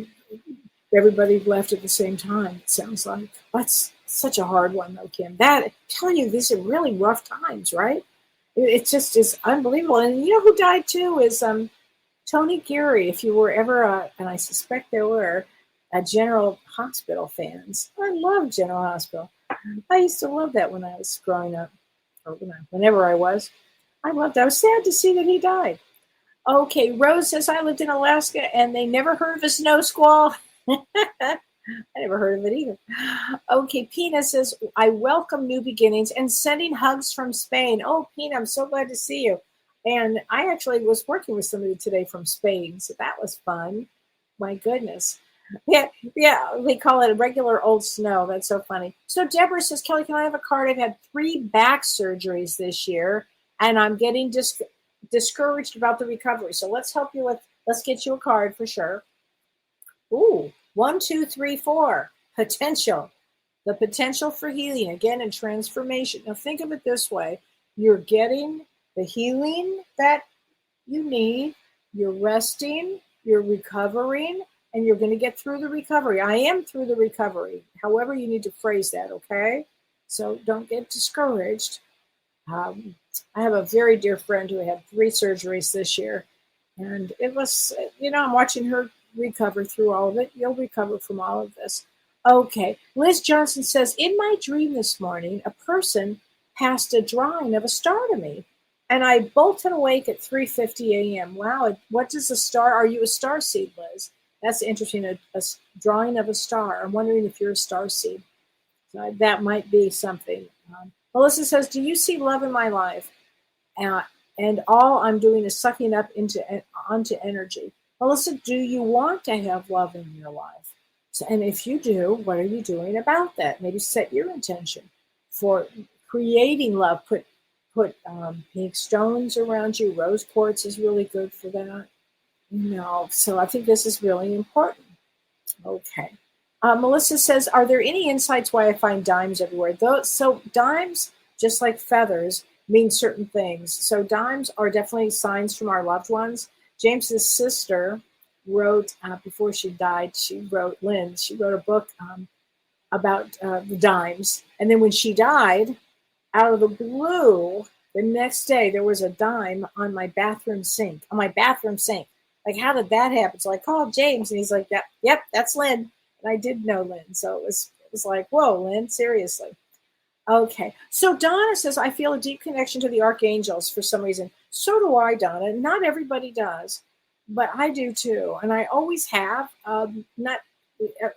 everybody left at the same time, it sounds like. That's such a hard one, though, Kim. That, I'm telling you, these are really rough times, right? It just is unbelievable. And you know who died too is Tony Geary. If you were ever, and I suspect there were, General Hospital fans. I love General Hospital. I used to love that when I was growing up, or whenever I was. I loved it. I was sad to see that he died. Okay, Rose says, I lived in Alaska and they never heard of a snow squall. I never heard of it either. Okay, Pina says, I welcome new beginnings and sending hugs from Spain. Oh, Pina, I'm so glad to see you. And I actually was working with somebody today from Spain, so that was fun. My goodness. Yeah, they call it a regular old snow. That's so funny. So Deborah says, Kelly, can I have a card? I've had 3 back surgeries this year, and I'm getting discouraged about the recovery. So let's get you a card for sure. Ooh, 1, 2, 3, 4. Potential. The potential for healing, again, and transformation. Now think of it this way. You're getting the healing that you need. You're resting. You're recovering. And you're going to get through the recovery. I am through the recovery. However you need to phrase that, okay? So don't get discouraged. I have a very dear friend who had 3 surgeries this year. And it was, I'm watching her recover through all of it. You'll recover from all of this. Okay. Liz Johnson says, in my dream this morning, a person passed a drawing of a star to me. And I bolted awake at 3:50 a.m. Wow. What does a star, are you a star seed, Liz? That's interesting, a drawing of a star. I'm wondering if you're a star seed. So that might be something. Melissa says, do you see love in my life? And all I'm doing is sucking up onto energy. Melissa, do you want to have love in your life? So, and if you do, what are you doing about that? Maybe set your intention for creating love. Put pink stones around you. Rose quartz is really good for that. So I think this is really important. Okay. Melissa says, are there any insights why I find dimes everywhere? So dimes, just like feathers, mean certain things. So dimes are definitely signs from our loved ones. James's sister wrote, before she died, Lynn, she wrote a book about the dimes. And then when she died, out of the blue, the next day, there was a dime on my bathroom sink. Like, how did that happen? So I called James, and he's like, yep, that's Lynn. And I did know Lynn. So it was like, whoa, Lynn, seriously. Okay. So Donna says, I feel a deep connection to the archangels for some reason. So do I, Donna. Not everybody does, but I do too. And I always have.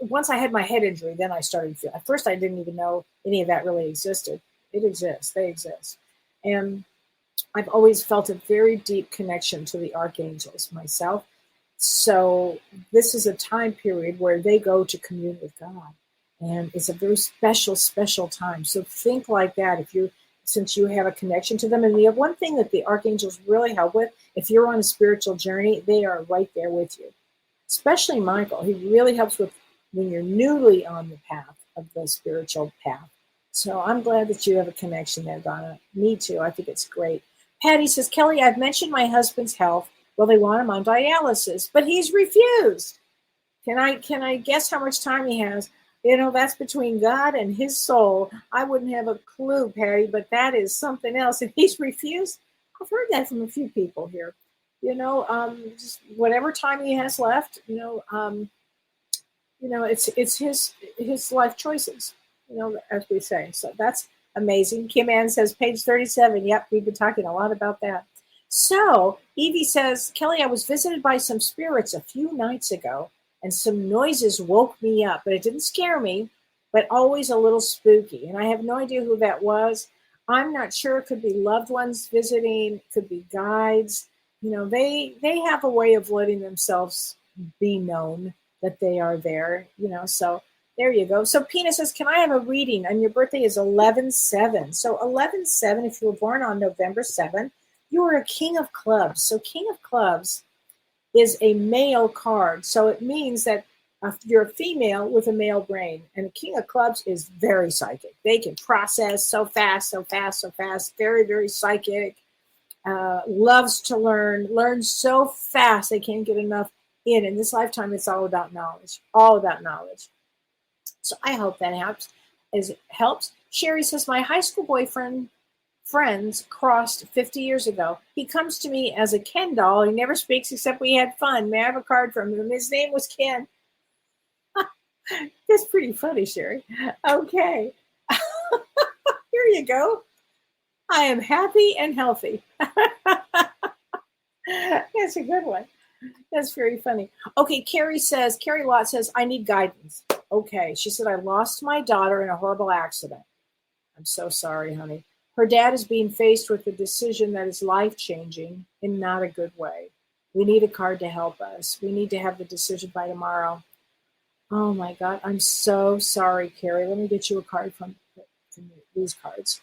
Once I had my head injury, then I started feeling. At first, I didn't even know any of that really existed. It exists. They exist. And I've always felt a very deep connection to the archangels myself. So this is a time period where they go to commune with God. And it's a very special, special time. So think like that since you have a connection to them. And the one thing that the archangels really help with, if you're on a spiritual journey, they are right there with you. Especially Michael. He really helps with when you're newly on the path of the spiritual path. So I'm glad that you have a connection there, Donna. Me too. I think it's great. Patty says, Kelly, I've mentioned my husband's health. Well, they want him on dialysis, but he's refused. Can I guess how much time he has? That's between God and his soul. I wouldn't have a clue, Patty, but that is something else. If he's refused, I've heard that from a few people here. Just whatever time he has left, it's his life choices, as we say. So that's amazing. Kim Ann says, page 37. Yep, we've been talking a lot about that. So Evie says, Kelly, I was visited by some spirits a few nights ago, and some noises woke me up, but it didn't scare me, but always a little spooky. And I have no idea who that was. I'm not sure. It could be loved ones visiting, could be guides. They have a way of letting themselves be known that they are there, so there you go. So Pina says, can I have a reading? And your birthday is 11/7. So 11/7, if you were born on November 7th, You are a king of clubs. So king of clubs is a male card. So it means that you're a female with a male brain. And a king of clubs is very psychic. They can process so fast, so fast, so fast. Very, very psychic. Loves to learns so fast they can't get enough in this lifetime. It's all about knowledge, so I hope that helps. Sherry says, my high school friends crossed 50 years ago. He comes to me as a Ken doll. He never speaks except we had fun. May I have a card from him? His name was Ken. That's pretty funny, Sherry. Okay. Here you go. I am happy and healthy. That's a good one. That's very funny. Okay, Carrie Lott says, I need guidance. Okay. She said, I lost my daughter in a horrible accident. I'm so sorry, honey. Her dad is being faced with a decision that is life-changing in not a good way. We need a card to help us. We need to have the decision by tomorrow. Oh my God. I'm so sorry, Carrie. Let me get you a card from these cards.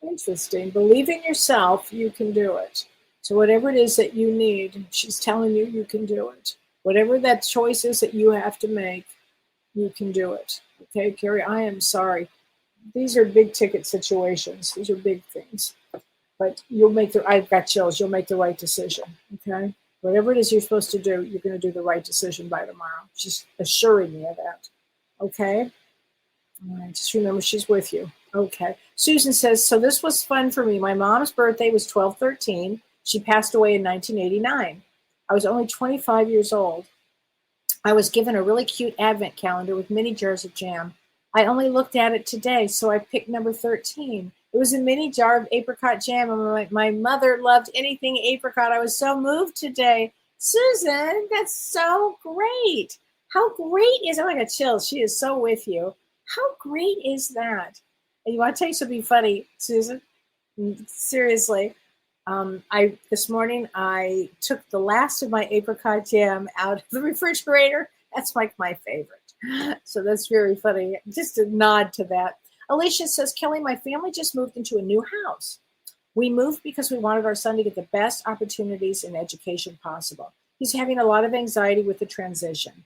Interesting. Believe in yourself, you can do it. So whatever it is that you need, she's telling you you can do it. Whatever that choice is that you have to make, you can do it. Okay, Carrie, I am sorry. These are big ticket situations. These are big things. But I've got chills. You'll make the right decision. Okay? Whatever it is you're supposed to do, you're going to do the right decision by tomorrow. She's assuring me of that. Okay? All right, just remember she's with you. Okay. Susan says, so this was fun for me. My mom's birthday was 12/13. She passed away in 1989. I was only 25 years old. I was given a really cute advent calendar with mini jars of jam. I only looked at it today, so I picked number 13. It was a mini jar of apricot jam, and my mother loved anything apricot. I was so moved today. Susan, that's so great. How great is it? Oh, I got chills. She is so with you. How great is that? And you want to tell you something funny, Susan? Seriously. This morning I took the last of my apricot jam out of the refrigerator. That's like my favorite. So that's very funny. Just a nod to that. Alicia says, Kellee, my family just moved into a new house. We moved because we wanted our son to get the best opportunities in education possible. He's having a lot of anxiety with the transition.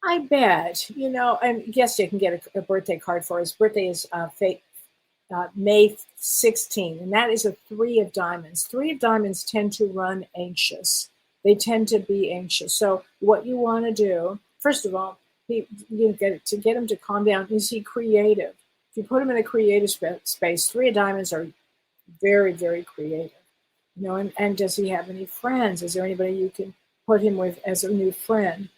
I bet, and yes, you can get a birthday card for his birthday is May 16, and that is a 3 of diamonds. 3 of diamonds tend to run anxious. They tend to be anxious. So what you want to do, first of all, to get him to calm down, is he creative? If you put him in a creative space, 3 of diamonds are very, very creative. And does he have any friends? Is there anybody you can put him with as a new friend?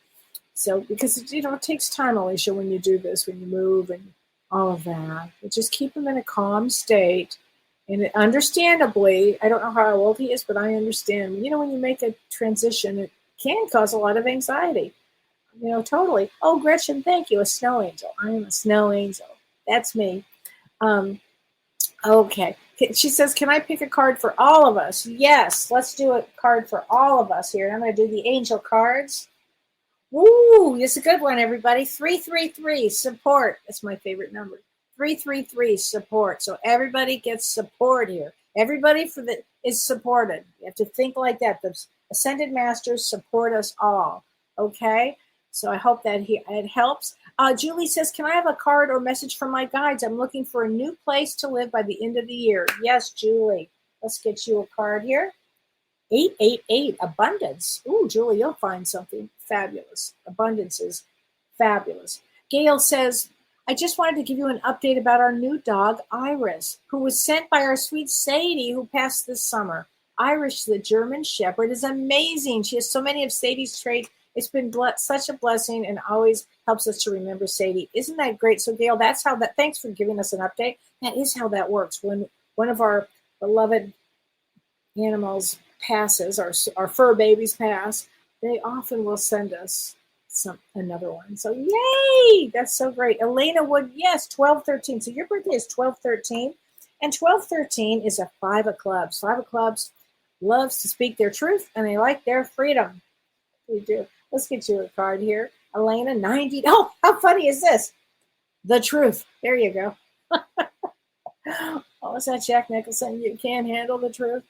So, because, it takes time, Alicia, when you do this, when you move and all of that. But just keep him in a calm state. And understandably, I don't know how old he is, but I understand. When you make a transition, it can cause a lot of anxiety. Totally. Oh, Gretchen, thank you. A snow angel. I am a snow angel. That's me. Okay. She says, can I pick a card for all of us? Yes, let's do a card for all of us here. I'm going to do the angel cards. Woo, it's a good one, everybody. 333, support. That's my favorite number. 333, support. So everybody gets support here. Everybody is supported. You have to think like that. The Ascended Masters support us all. Okay? So I hope that it helps. Julie says, can I have a card or message from my guides? I'm looking for a new place to live by the end of the year. Yes, Julie. Let's get you a card here. 888, abundance. Ooh, Julie, you'll find something fabulous. Abundance is fabulous. Gail says, I just wanted to give you an update about our new dog, Iris, who was sent by our sweet Sadie, who passed this summer. Iris, the German Shepherd, is amazing. She has so many of Sadie's traits. It's been such a blessing and always helps us to remember Sadie. Isn't that great? So, Gail, thanks for giving us an update. That is how that works. When one of our beloved animals passes, our fur babies pass, they often will send us another one. So yay, that's so great. Elena Wood, yes, 1213. So your birthday is 1213, and 1213 is a 5 of clubs. 5 of clubs loves to speak their truth, and they like their freedom. We do. Let's get you a card here. Elena, 90. Oh, how funny is this? The truth. There you go. Oh, is that Jack Nicholson? You can't handle the truth.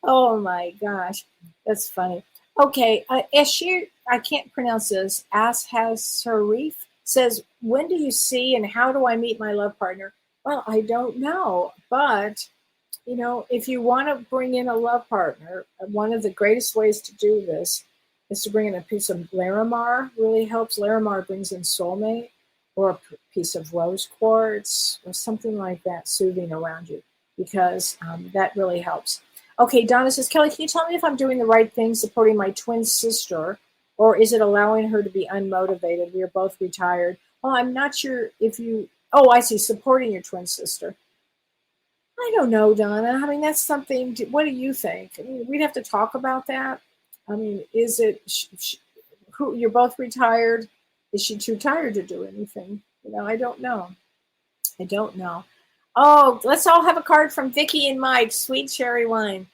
Oh my gosh, that's funny. Okay, Ashir, I can't pronounce this. Ashas Harif says, "When do you see and how do I meet my love partner?" Well, I don't know, but if you want to bring in a love partner, one of the greatest ways to do this is to bring in a piece of Larimar. Really helps. Larimar brings in soulmate, or a piece of rose quartz, or something like that, soothing around you, because that really helps. Okay, Donna says, Kellee, can you tell me if I'm doing the right thing supporting my twin sister, or is it allowing her to be unmotivated? We are both retired. Well, I'm not sure if you. Oh, I see. Supporting your twin sister. I don't know, Donna. I mean, that's something. What do you think? I mean, we'd have to talk about that. I mean, is it who you're both retired? Is she too tired to do anything? I don't know. I don't know. Oh, let's all have a card from Vicky and Mike. Sweet cherry wine.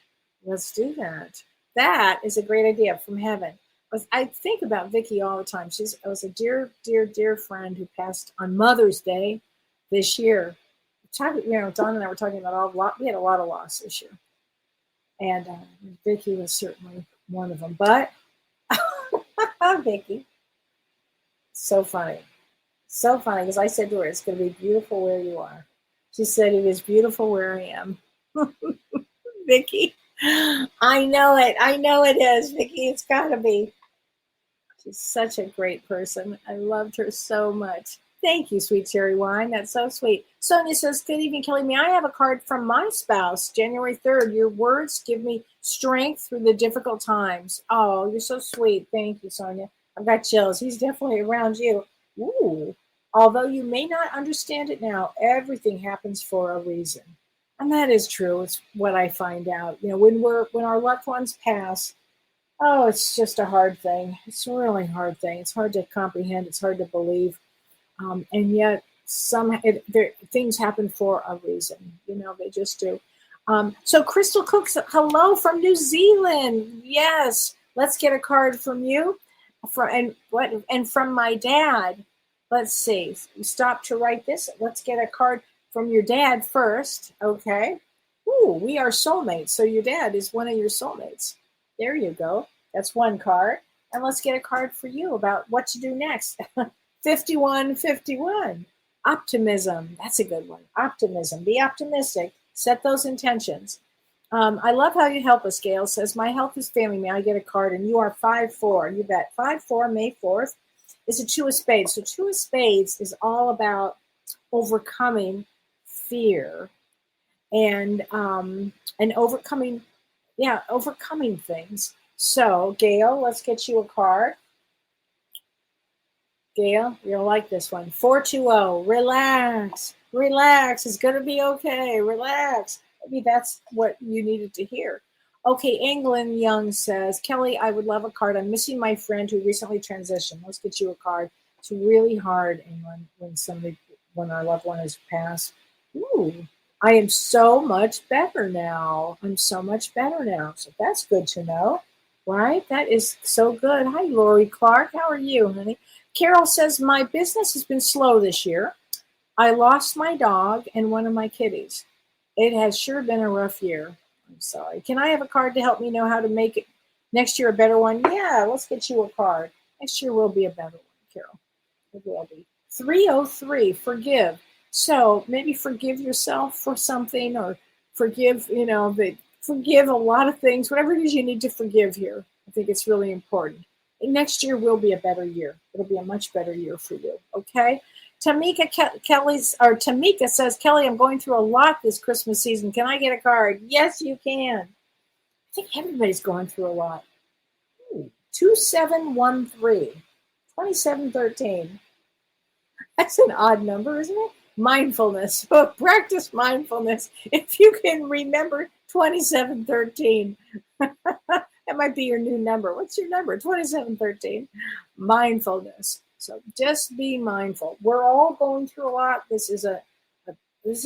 Let's do that. That is a great idea from heaven. I think about Vicky all the time. She was a dear, dear, dear friend who passed on Mother's Day this year. Don and I were talking about we had a lot of loss this year, and Vicky was certainly one of them. But Vicky, so funny because I said to her, "It's going to be beautiful where you are." She said, "It is beautiful where I am." Vicky, I know it. I know it is, Vicky. It's got to be. She's such a great person. I loved her so much. Thank you, sweet cherry wine. That's so sweet. Sonia says, good evening, Kellee. May I have a card from my spouse, January 3rd? Your words give me strength through the difficult times. Oh, you're so sweet. Thank you, Sonia. I've got chills. He's definitely around you. Ooh. Although you may not understand it now, everything happens for a reason. And that is true. It's what I find out. When our loved ones pass, oh, it's just a hard thing. It's a really hard thing. It's hard to comprehend. It's hard to believe. And yet things happen for a reason. They just do. So Crystal Cooks, hello from New Zealand. Yes, let's get a card from you, and from my dad. Let's see. Stop to write this. Let's get a card from your dad first. Okay. Ooh, we are soulmates. So your dad is one of your soulmates. There you go. That's one card. And let's get a card for you about what to do next. 5151. Optimism. That's a good one. Optimism. Be optimistic. Set those intentions. I love how you help us. Gail says, my health is failing me. I get a card, and you are 5'4". You bet. 5'4", May 4th is a two of spades. So two of spades is all about overcoming fear and overcoming things. So, Gail, let's get you a card. Gail, you'll like this one. 420. Relax. Relax. It's going to be okay. Relax. Maybe that's what you needed to hear. Okay, England Young says, Kellee, I would love a card. I'm missing my friend who recently transitioned. Let's get you a card. It's really hard, England, when our loved one has passed. Ooh, I am so much better now. So that's good to know, right? That is so good. Hi, Lori Clark. How are you, honey? Carol says, my business has been slow this year. I lost my dog and one of my kitties. It has sure been a rough year. I'm sorry. Can I have a card to help me know how to make it next year a better one? Yeah, let's get you a card. Next year will be a better one, Carol. It will be. 303, forgive. So maybe forgive yourself for something, or forgive a lot of things, whatever it is you need to forgive here. I think it's really important. And next year will be a better year. It'll be a much better year for you. Okay. Tamika says, Kellee, I'm going through a lot this Christmas season. Can I get a card? Yes, you can. I think everybody's going through a lot. 2713, 2713. That's an odd number, isn't it? Mindfulness. Practice mindfulness. If you can remember 2713, that might be your new number. What's your number? 2713. Mindfulness. So just be mindful. We're all going through a lot. This is a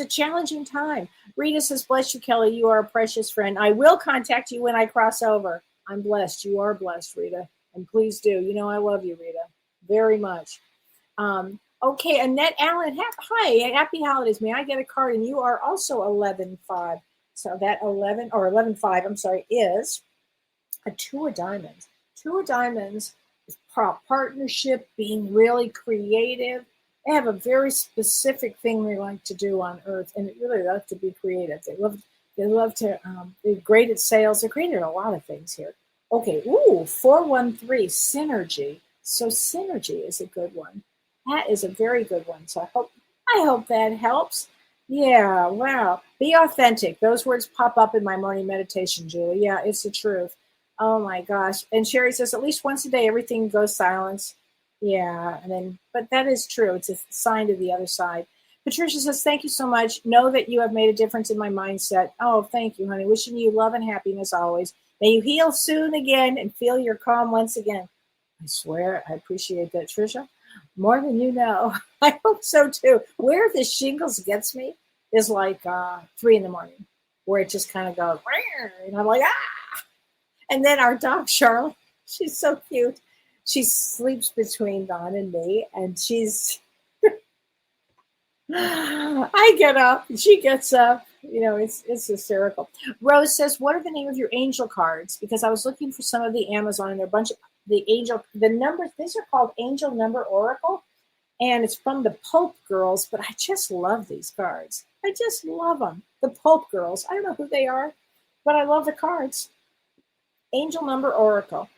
challenging time. Rita says, bless you, Kellee. You are a precious friend. I will contact you when I cross over. I'm blessed. You are blessed, Rita. And please do. I love you, Rita, very much. Okay, Annette Allen, hi, happy holidays. May I get a card? And you are also 11-5. So that 11 or 11-5, I'm sorry, is a two of diamonds. Two of diamonds is partnership, being really creative. They have a very specific thing they like to do on Earth, and they really love to be creative. They love to. They're great at sales. They're great at a lot of things here. Okay, 413 synergy. So synergy is a good one. That is a very good one. So I hope that helps. Yeah, wow. Be authentic. Those words pop up in my morning meditation, Julie. Yeah, it's the truth. Oh my gosh. And Sherry says, at least once a day, everything goes silence. Yeah. And then, but that is true. It's a sign to the other side. Patricia says, thank you so much. Know that you have made a difference in my mindset. Oh, thank you, honey. Wishing you love and happiness always. May you heal soon again and feel your calm once again. I swear, I appreciate that, Tricia. More than you know. I hope so too. Where the shingles gets me is like 3 in the morning, where it just kind of goes, and I'm like, ah. And then our dog, Charlotte, she's so cute. She sleeps between Don and me, and I get up, and she gets up. It's hysterical. Rose says, what are the name of your angel cards? Because I was looking for some of the Amazon, and there are a bunch of the numbers. These are called Angel Number Oracle, and it's from the Pope Girls, but I just love these cards. I just love them. The Pope Girls. I don't know who they are, but I love the cards. Angel Number Oracle.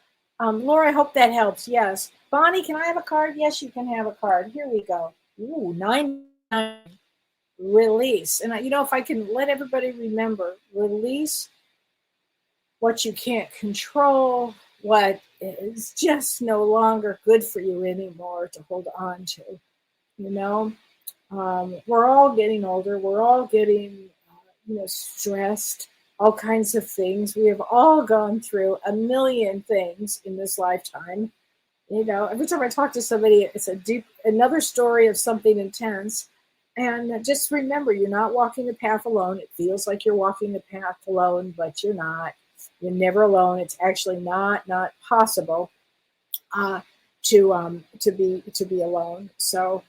Laura, I hope that helps. Yes. Bonnie, can I have a card? Yes, you can have a card. Here we go. Ooh, 9. Release. And if I can let everybody remember, release what you can't control, what is just no longer good for you anymore to hold on to. We're all getting older. We're all getting, stressed, all kinds of things. We have all gone through a million things in this lifetime. Every time I talk to somebody, it's another story of something intense. And just remember, you're not walking the path alone. It feels like you're walking the path alone, but you're not. You're never alone. It's actually not possible to be alone. So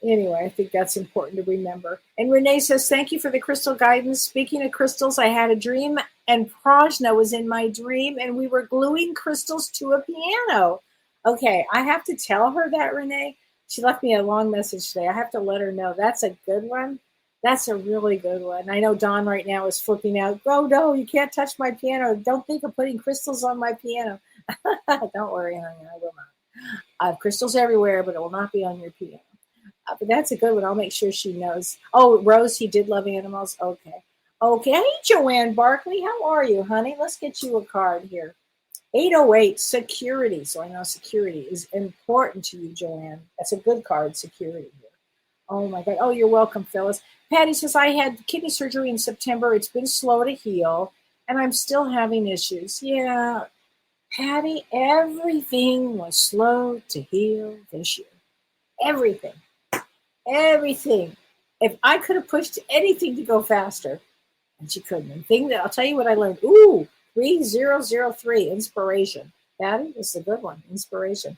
anyway, I think that's important to remember. And Renee says, thank you for the crystal guidance. Speaking of crystals, I had a dream, and Prajna was in my dream, and we were gluing crystals to a piano. Okay, I have to tell her that, Renee. She left me a long message today. I have to let her know. That's a good one. That's a really good one. I know Don right now is flipping out. Oh, no, you can't touch my piano. Don't think of putting crystals on my piano. Don't worry, honey. I will not. I have crystals everywhere, but it will not be on your piano. But that's a good one. I'll make sure she knows. Oh, Rose, he did love animals. Okay. Hey, Joanne Barkley. How are you, honey? Let's get you a card here. 808, security. So I know security is important to you, Joanne. That's a good card, security here. Oh, my God. Oh, you're welcome, Phyllis. Patty says, I had kidney surgery in September. It's been slow to heal, and I'm still having issues. Yeah, Patty, everything was slow to heal this year. Everything. If I could have pushed anything to go faster, and she couldn't. I'll tell you what I learned. 3003, inspiration. Patty, this is a good one. Inspiration.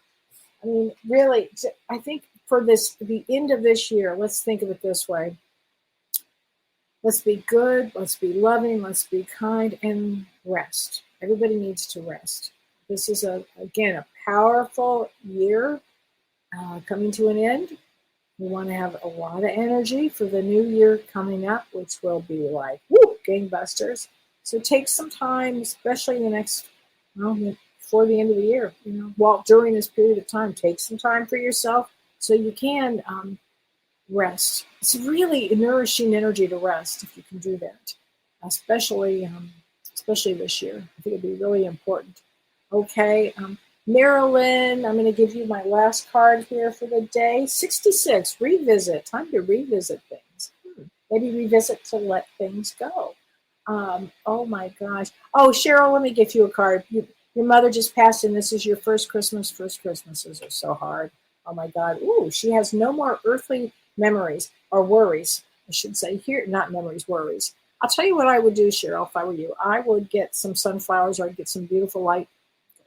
I mean, really, I think for the end of this year, let's think of it this way. Let's be good. Let's be loving. Let's be kind and rest. Everybody needs to rest. This is, again, a powerful year coming to an end. We want to have a lot of energy for the new year coming up, which will be like, gangbusters. So take some time, especially in the next, before the end of the year, during this period of time, take some time for yourself so you can rest. It's really nourishing energy to rest if you can do that, especially this year. I think it'd be really important. Okay. Marilyn, I'm going to give you my last card here for the day. 66, revisit. Time to revisit things. Maybe revisit to let things go. Oh, my gosh. Oh, Cheryl, let me give you a card. Your mother just passed, and this is your first Christmas. First Christmases are so hard. Oh, my God. Ooh, she has no more earthly memories or worries. I should say here, not memories, worries. I'll tell you what I would do, Cheryl, if I were you. I would get some sunflowers, or I'd get some beautiful light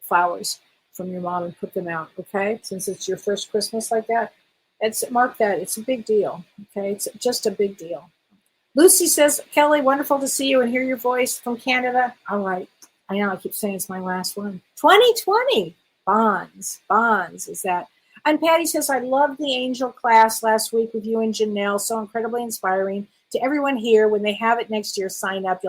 flowers from your mom and put them out, okay? Since it's your first Christmas like that. Mark that. It's a big deal. Okay, it's just a big deal. Lucy says, Kelly, wonderful to see you and hear your voice from Canada. All right. I know I keep saying it's my last one. 2020. Bonds is that. And Patty says, I loved the angel class last week with you and Janelle. So incredibly inspiring. To everyone here, when they have it next year, sign up.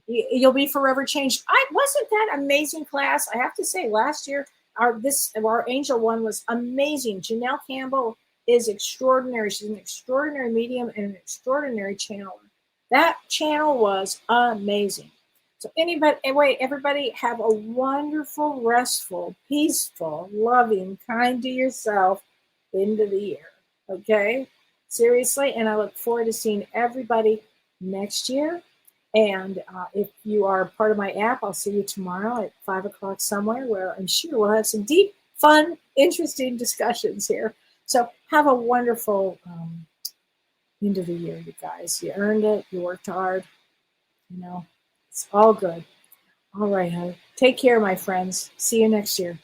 You'll be forever changed. Wasn't that amazing class? I have to say, last year, our angel one was amazing. Janelle Campbell is extraordinary. She's an extraordinary medium and an extraordinary channeler. That channel was amazing. So everybody have a wonderful, restful, peaceful, loving, kind to yourself end of the year. Okay? Seriously. And I look forward to seeing everybody next year. And if you are part of my app, I'll see you tomorrow at 5 o'clock somewhere where I'm sure we'll have some deep, fun, interesting discussions here. So have a wonderful end of the year, you guys. You earned it. You worked hard. It's all good. All right, honey. Take care, my friends. See you next year.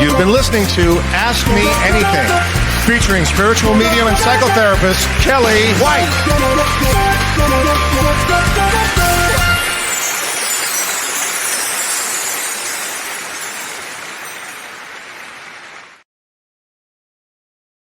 You've been listening to Ask Me Anything, featuring spiritual medium and psychotherapist Kellee White.